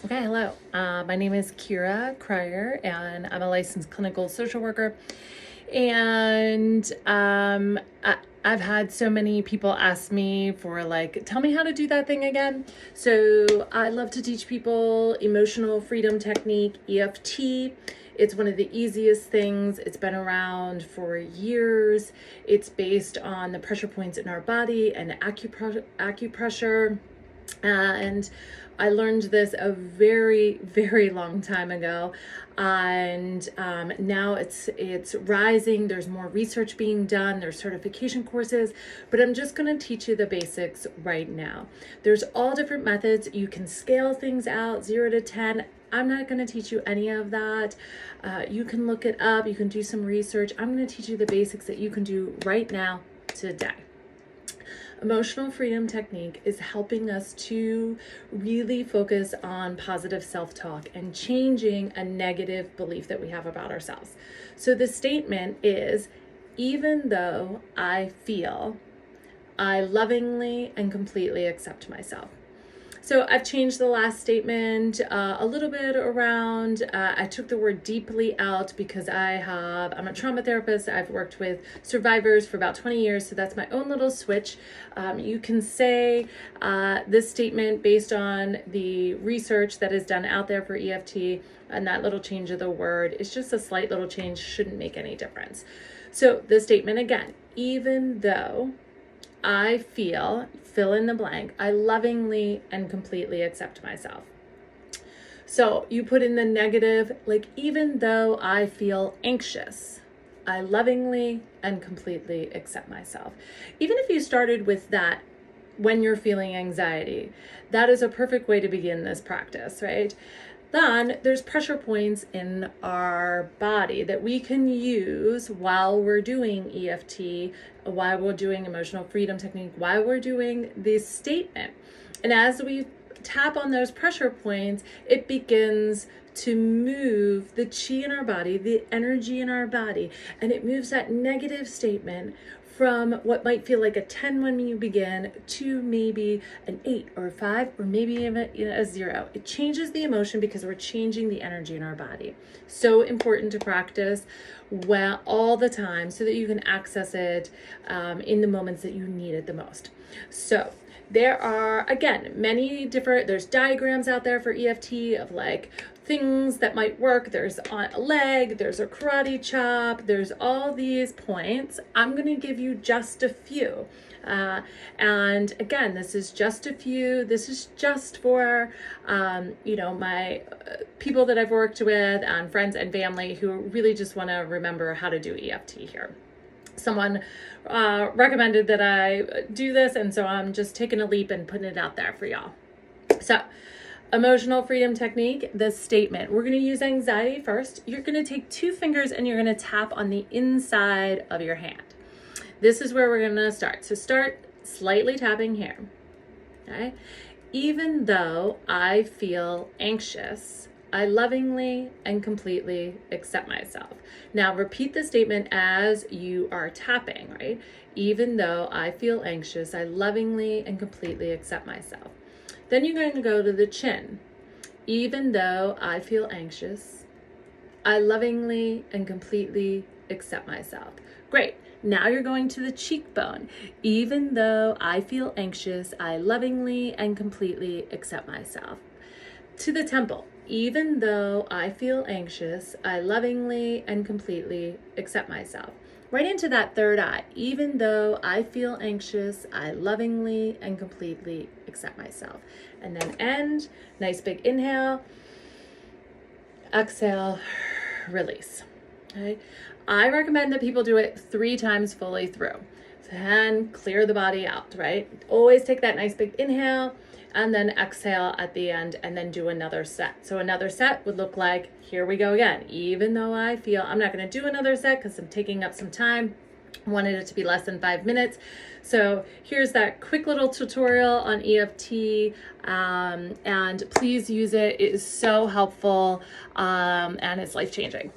Okay, hello. My name is Kira Cryer, and I'm a licensed clinical social worker. And I've had so many people ask me for, like, tell me how to do that thing again. So I love to teach people emotional freedom technique, EFT. It's one of the easiest things. It's been around for years. It's based on the pressure points in our body and acupressure. And I learned this a very, very long time ago, and now it's rising. There's more research being done. There's certification courses, but I'm just going to teach you the basics right now. There's all different methods. You can scale things out 0 to 10. I'm not going to teach you any of that. You can look it up. You can do some research. I'm going to teach you the basics that you can do right now, today. Emotional freedom technique is helping us to really focus on positive self-talk and changing a negative belief that we have about ourselves. So the statement is, even though I feel, I lovingly and completely accept myself. So I've changed the last statement a little bit around. I took the word deeply out because I'm a trauma therapist. I've worked with survivors for about 20 years. So that's my own little switch. You can say this statement based on the research that is done out there for EFT, and that little change of the word is just a slight little change, shouldn't make any difference. So the statement again, even though I feel, fill in the blank, I lovingly and completely accept myself. So you put in the negative, like, even though I feel anxious, I lovingly and completely accept myself. Even if you started with that when you're feeling anxiety, that is a perfect way to begin this practice, right? Then there's pressure points in our body that we can use while we're doing EFT, while we're doing emotional freedom technique, while we're doing this statement. And as we tap on those pressure points, it begins to move the chi in our body, the energy in our body, and it moves that negative statement from what might feel like a 10 when you begin to maybe an 8 or a 5 or maybe even a 0. It changes the emotion because we're changing the energy in our body. So important to practice well all the time so that you can access it in the moments that you need it the most. So there are, again, there's diagrams out there for EFT of like things that might work. There's a leg, there's a karate chop, there's all these points. I'm going to give you just a few. And again, this is just a few. This is just for, my people that I've worked with and friends and family who really just want to remember how to do EFT here. Someone recommended that I do this, and so I'm just taking a leap and putting it out there for y'all. So, emotional freedom technique, the statement. We're going to use anxiety first. You're going to take 2 fingers and you're going to tap on the inside of your hand. This is where we're going to start. So start slightly tapping here. Okay? Even though I feel anxious, I lovingly and completely accept myself. Now repeat the statement as you are tapping, right? Even though I feel anxious, I lovingly and completely accept myself. Then you're going to go to the chin. Even though I feel anxious, I lovingly and completely accept myself. Great. Now you're going to the cheekbone. Even though I feel anxious, I lovingly and completely accept myself. To the temple. Even though I feel anxious, I lovingly and completely accept myself. Right into that third eye. Even though I feel anxious, I lovingly and completely accept myself. And then end. Nice big inhale. Exhale. Release. Okay. I recommend that people do it 3 times fully through. And clear the body out, right? Always take that nice big inhale and then exhale at the end and then do another set. So another set would look like, here we go again. Even though I feel, I'm not going to do another set because I'm taking up some time. Wanted it to be less than 5 minutes. So here's that quick little tutorial on EFT, and please use it. It is so helpful, and it's life-changing.